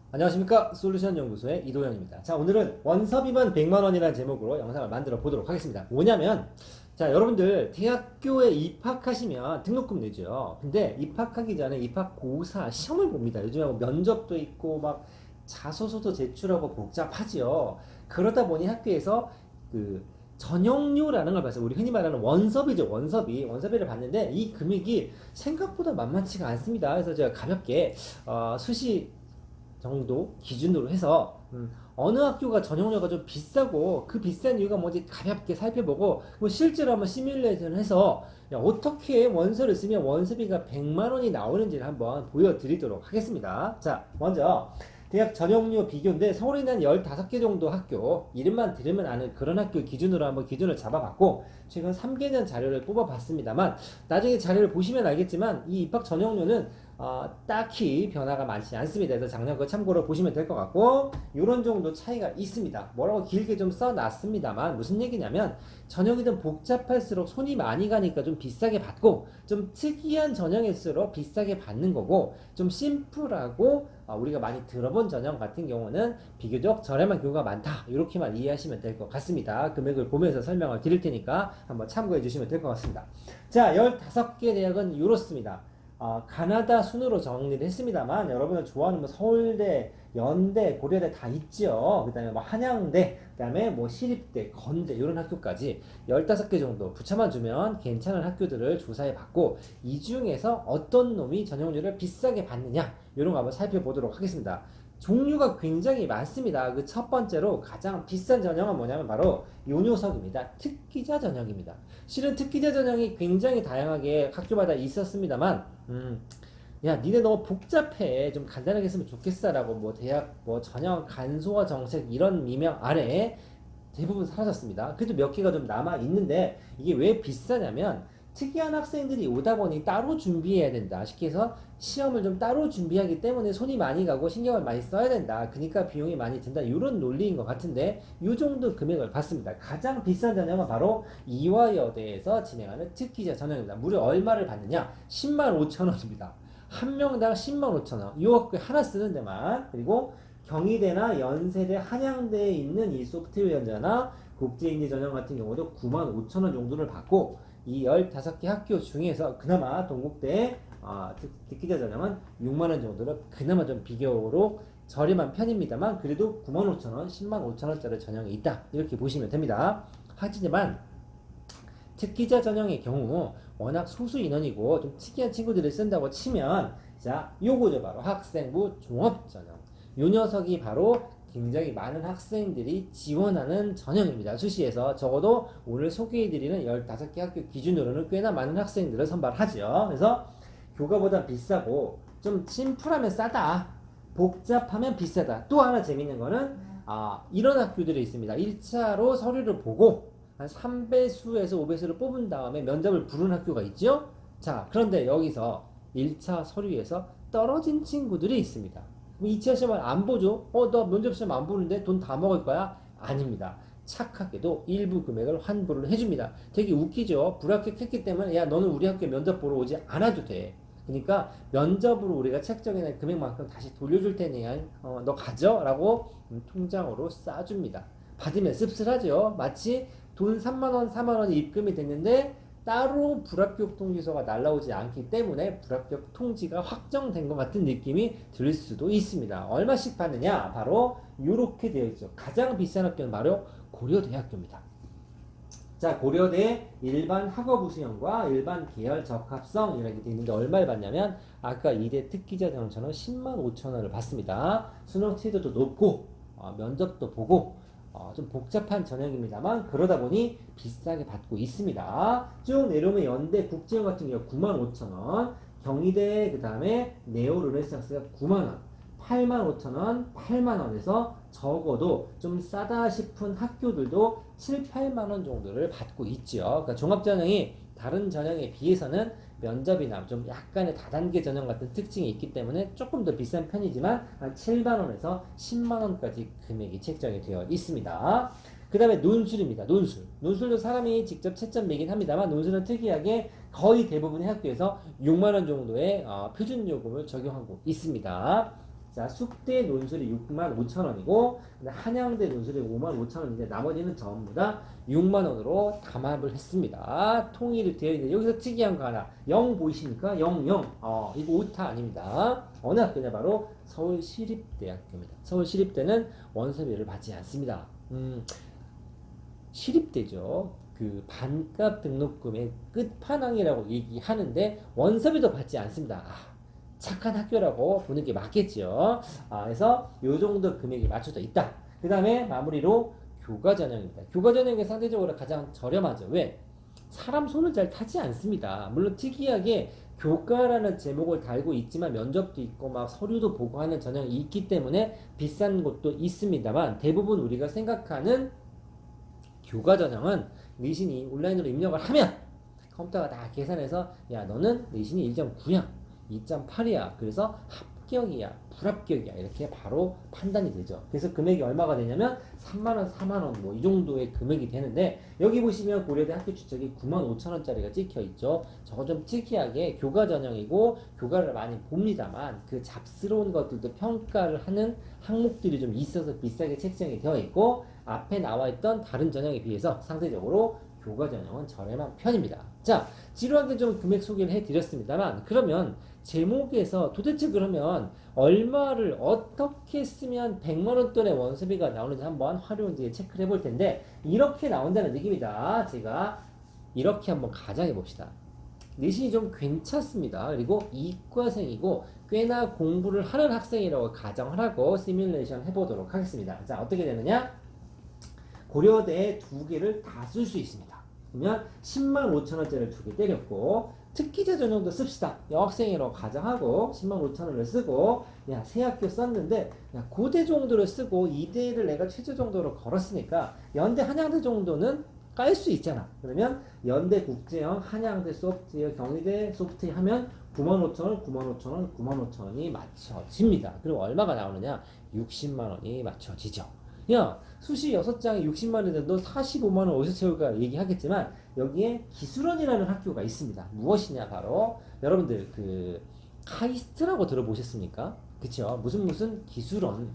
안녕하십니까, 솔루션 연구소의 이도현입니다. 자, 오늘은 원서비만 100만 원이라는 제목으로 영상을 만들어 보도록 하겠습니다. 뭐냐면, 자, 여러분들 대학교에 입학하시면 등록금 내죠. 근데 입학하기 전에 입학고사 시험을 봅니다. 요즘에 뭐 면접도 있고 막 자소서도 제출하고 복잡하지요. 그러다 보니 학교에서 그 전형료라는 걸 봤어요. 우리 흔히 말하는 원서비죠. 원서비를 받는데 이 금액이 생각보다 만만치가 않습니다. 그래서 제가 가볍게 수시 정도 기준으로 해서 어느 학교가 전형료가 좀 비싸고 그 비싼 이유가 뭔지 가볍게 살펴보고 뭐 실제로 한번 시뮬레이션 해서 야, 어떻게 원서를 쓰면 원서비가 100만 원이 나오는지를 한번 보여드리도록 하겠습니다. 자, 먼저 대학 전형료 비교인데 서울에 있는 15개 정도 학교 이름만 들으면 아는 그런 학교 기준으로 한번 기준을 잡아봤고 최근 3개년 자료를 뽑아봤습니다만 나중에 자료를 보시면 알겠지만 이 입학 전형료는 딱히 변화가 많지 않습니다. 그래서 작년 거 참고로 보시면 될 것 같고 이런 정도 차이가 있습니다. 뭐라고 길게 좀 써놨습니다만 무슨 얘기냐면 전형이든 복잡할수록 손이 많이 가니까 좀 비싸게 받고 좀 특이한 전형일수록 비싸게 받는 거고 좀 심플하고 우리가 많이 들어본 전형 같은 경우는 비교적 저렴한 경우가 많다. 이렇게만 이해하시면 될 것 같습니다. 금액을 보면서 설명을 드릴 테니까 한번 참고해 주시면 될 것 같습니다. 자, 15개 대학은 이렇습니다. 가나다 순으로 정리를 했습니다만 여러분들 좋아하는 뭐 서울대, 연대, 고려대 다 있죠. 그 다음에 뭐 한양대, 그 다음에 뭐 시립대, 건대 이런 학교까지 15개 정도 붙여만 주면 괜찮은 학교들을 조사해 봤고 이 중에서 어떤 놈이 전형료를 비싸게 받느냐 이런 거 한번 살펴보도록 하겠습니다. 종류가 굉장히 많습니다. 그 첫 번째로 가장 비싼 전형은 뭐냐면 바로 요 녀석입니다. 특기자 전형입니다. 실은 특기자 전형이 굉장히 다양하게 학교마다 있었습니다만 야, 니네 너무 복잡해. 좀 간단하게 했으면 좋겠어라고 뭐 대학 뭐 전형 간소화 정책 이런 미명 아래 대부분 사라졌습니다. 그래도 몇 개가 좀 남아 있는데 이게 왜 비싸냐면 특이한 학생들이 오다 보니 따로 준비해야 된다. 쉽게 해서 시험을 좀 따로 준비하기 때문에 손이 많이 가고 신경을 많이 써야 된다. 그러니까 비용이 많이 든다. 이런 논리인 것 같은데 이 정도 금액을 받습니다. 가장 비싼 전형은 바로 이화여대에서 진행하는 특기자 전형입니다. 무려 얼마를 받느냐? 10만 5천 원입니다. 한 명당 10만 5천 원. 이 학교에 하나 쓰는 데만. 그리고 경희대나 연세대, 한양대에 있는 이 소프트웨어 연자나 국제인지 전형 같은 경우도 9만 5천 원 정도를 받고 이 15개 학교 중에서 그나마 동국대 특기자 전형은 6만 원 정도로 그나마 좀 비교로 저렴한 편입니다만 그래도 9만 5천 원, 10만 5천 원짜리 전형이 있다 이렇게 보시면 됩니다. 하지만 특기자 전형의 경우 워낙 소수 인원이고 좀 특이한 친구들을 쓴다고 치면 자 요거죠 바로 학생부 종합 전형 요 녀석이 바로 굉장히 많은 학생들이 지원하는 전형입니다. 수시에서 적어도 오늘 소개해드리는 15개 학교 기준으로는 꽤나 많은 학생들을 선발하죠. 그래서 교과보다 비싸고 좀 심플하면 싸다. 복잡하면 비싸다. 또 하나 재밌는 거는 이런 학교들이 있습니다. 1차로 서류를 보고 한 3배수에서 5배수를 뽑은 다음에 면접을 부른 학교가 있죠. 자, 그런데 여기서 1차 서류에서 떨어진 친구들이 있습니다. 2차 시험을 안 보죠? 너 면접 시험 안 보는데 돈 다 먹을 거야? 아닙니다. 착하게도 일부 금액을 환불을 해줍니다. 되게 웃기죠? 불합격했기 때문에 야 너는 우리 학교에 면접 보러 오지 않아도 돼. 그러니까 면접으로 우리가 책정해낸 금액만큼 다시 돌려줄 테니 너 가져? 라고 통장으로 싸줍니다. 받으면 씁쓸하죠? 마치 돈 3만원, 4만원이 입금이 됐는데 따로 불합격 통지서가 날라오지 않기 때문에 불합격 통지가 확정된 것 같은 느낌이 들 수도 있습니다. 얼마씩 받느냐? 바로 이렇게 되어 있죠. 가장 비싼 학교는 바로 고려대학교입니다. 자, 고려대 일반 학업 우수형과 일반 계열 적합성 이렇게 되어 있는데 얼마를 받냐면 아까 이대 특기자 전형처럼 10만 5천 원을 받습니다. 수능 치도도 높고 면접도 보고 좀 복잡한 전형입니다만 그러다 보니 비싸게 받고 있습니다. 쭉 내려오면 연대 국제형 같은 경우 9만 5천 원, 경희대 그 다음에 네오 르네상스가 9만 원, 8만 5천 원, 8만 원에서 적어도 좀 싸다 싶은 학교들도 7, 8만 원 정도를 받고 있죠. 그러니까 종합전형이 다른 전형에 비해서는 면접이나 좀 약간의 다단계 전형 같은 특징이 있기 때문에 조금 더 비싼 편이지만 한 7만 원에서 10만 원까지 금액이 책정이 되어 있습니다. 그 다음에 논술입니다. 논술도 사람이 직접 채점 매긴 합니다만 논술은 특이하게 거의 대부분의 학교에서 6만 원 정도의 표준 요금을 적용하고 있습니다. 자, 숙대 논술이 65,000원이고 한양대 논술이 55,000원인데 나머지는 전부 다 6만원으로 담합을 했습니다. 통일이 되어 있는데 여기서 특이한 거 하나 0 보이십니까? 0, 0. 이거 오타 아닙니다. 어느 학교냐? 바로 서울시립대학교입니다. 서울시립대는 원서비를 받지 않습니다. 시립대죠. 그 반값 등록금의 끝판왕이라고 얘기하는데 원서비도 받지 않습니다. 착한 학교라고 보는 게 맞겠죠. 그래서 요 정도 금액이 맞춰져 있다. 그 다음에 마무리로 교과전형입니다. 교과전형이 상대적으로 가장 저렴하죠. 왜? 사람 손을 잘 타지 않습니다. 물론 특이하게 교과라는 제목을 달고 있지만 면접도 있고 막 서류도 보고 하는 전형이 있기 때문에 비싼 곳도 있습니다만 대부분 우리가 생각하는 교과 전형은 내신이 온라인으로 입력을 하면 컴퓨터가 다 계산해서 야 너는 내신이 1.9야 2.8이야 그래서 합격이야 불합격이야 이렇게 바로 판단이 되죠. 그래서 금액이 얼마가 되냐면 3만원 4만원 뭐 이 정도의 금액이 되는데 여기 보시면 고려대 학교 추적이 95,000원짜리가 찍혀 있죠. 저거 좀 특이하게 교과 전형이고 교과를 많이 봅니다만 그 잡스러운 것들도 평가를 하는 항목들이 좀 있어서 비싸게 책정이 되어 있고 앞에 나와 있던 다른 전형에 비해서 상대적으로 교과 전형은 저렴한 편입니다. 자, 지루하게 좀 금액 소개를 해드렸습니다만 그러면 제목에서 도대체 그러면 얼마를 어떻게 쓰면 100만원 돈의 원서비가 나오는지 한번 활용 뒤에 체크를 해볼 텐데 이렇게 나온다는 얘기입니다. 제가 이렇게 한번 가정해 봅시다. 내신이 좀 괜찮습니다. 그리고 이과생이고 꽤나 공부를 하는 학생이라고 가정을 하고 시뮬레이션 해보도록 하겠습니다. 자, 어떻게 되느냐? 고려대 두 개를 다 쓸 수 있습니다. 그러면 10만 5천원짜리를 두 개 때렸고 특기자 전형도 씁시다. 여학생이라고 가정하고 10만 5천원을 쓰고 야, 세 학교 썼는데 야, 고대 정도를 쓰고 이대를 내가 최저 정도로 걸었으니까 연대 한양대 정도는 깔 수 있잖아. 그러면 연대 국제형, 한양대 소프트웨어, 경희대 소프트웨어 하면 95,000원, 95,000원, 95,000원이 맞춰집니다. 그리고 얼마가 나오느냐? 60만원이 맞춰지죠. 야, 수시 6장에 60만원인데 너 45만원 어디서 채울까 얘기하겠지만 여기에 기술원이라는 학교가 있습니다. 무엇이냐? 바로 여러분들 그 카이스트라고 들어보셨습니까? 그쵸? 무슨 기술원,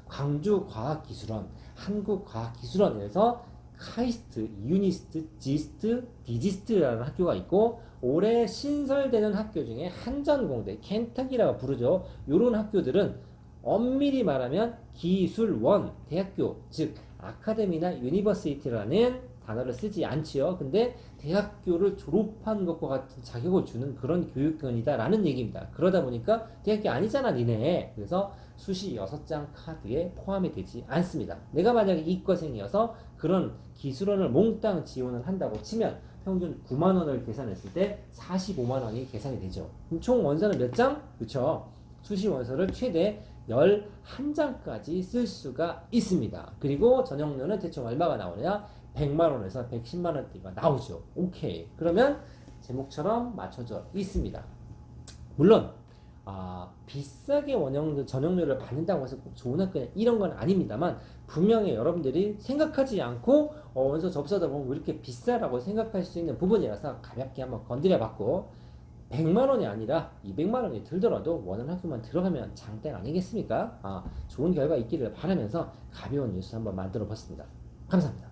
광주과학기술원, 한국과학기술원에서 카이스트, 유니스트, 지스트, 디지스트라는 학교가 있고 올해 신설되는 학교 중에 한전공대, 켄터기라고 부르죠. 요런 학교들은 엄밀히 말하면 기술원 대학교, 즉 아카데미나 유니버시티라는 단어를 쓰지 않지요. 근데 대학교를 졸업한 것과 같은 자격을 주는 그런 교육기관이다라는 얘기입니다. 그러다 보니까 대학교 아니잖아 니네. 그래서 수시 6장 카드에 포함이 되지 않습니다. 내가 만약에 이과생이어서 그런 기술원을 몽땅 지원을 한다고 치면 평균 9만원을 계산했을 때 45만원이 계산이 되죠. 그럼 총 원서는 몇 장? 그쵸? 수시 원서를 최대 11장까지 쓸 수가 있습니다. 그리고 전형료는 대충 얼마가 나오느냐? 100만원에서 110만원대가 나오죠. 오케이. 그러면 제목처럼 맞춰져 있습니다. 물론 비싸게 전형료를 받는다고 해서 꼭 좋은 학교냐 이런 건 아닙니다만 분명히 여러분들이 생각하지 않고 원서 접수하다 보면 왜 이렇게 비싸라고 생각할 수 있는 부분이라서 가볍게 한번 건드려 봤고 100만원이 아니라 200만원이 들더라도 원하는 학교만 들어가면 장땡 아니겠습니까? 좋은 결과 있기를 바라면서 가벼운 뉴스 한번 만들어 봤습니다. 감사합니다.